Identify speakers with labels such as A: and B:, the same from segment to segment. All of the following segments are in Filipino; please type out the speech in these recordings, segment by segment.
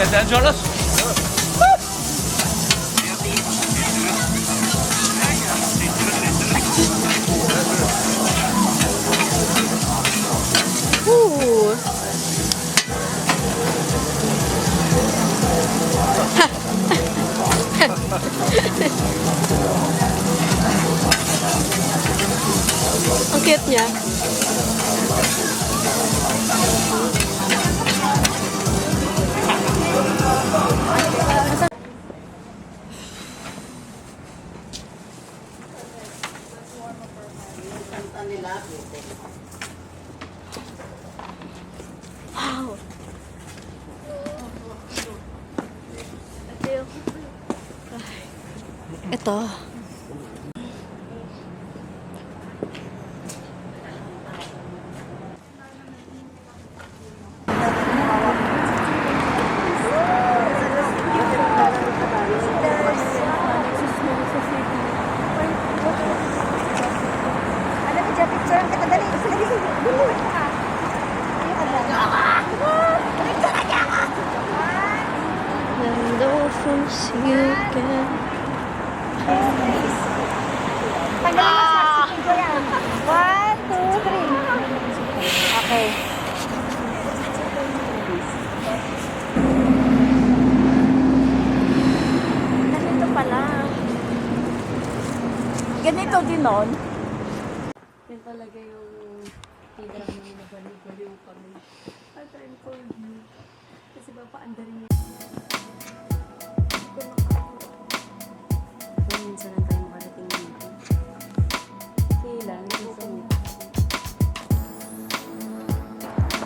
A: Gandaan, Cholos!
B: Ooh. Ang cute niya. Wow. Ito. And dolphins you can.
C: One, two, three. Okay. Ganito pala. Ganito din nun.
B: Yan talaga yung tira mo na baliw-baliw kami. At I'm for you. Kasi papaandarin niya. Minsan lang tayo makarating dito. Kailan?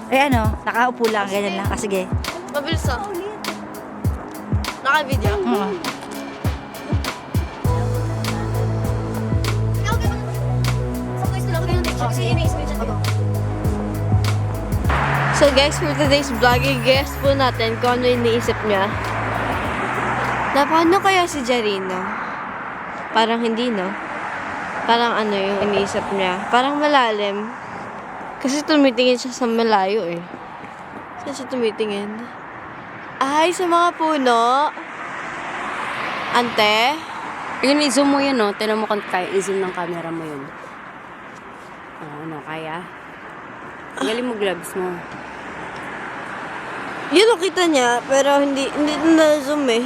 C: Eh ano, nakaupo lang, ganyan lang. Ah, sige.
B: Mabilis ah. Naka-video?
C: Oo.
B: So guys, for today's vlog, i-guess po natin kung ano yung iniisip niya. Na paano kaya si Jarino? Parang hindi, no? Parang ano yung iniisip niya? Parang malalim. Kasi tumitingin siya sa malayo eh. Saan siya tumitingin? Ay, sa mga puno. Ante?
D: Yun, i-zoom mo yun, no? Tinan mo kung kaya i-zoom ng camera mo yun. Ano, kaya? Galing mo gloves mo.
B: Yun nakita niya, pero hindi na zoom eh.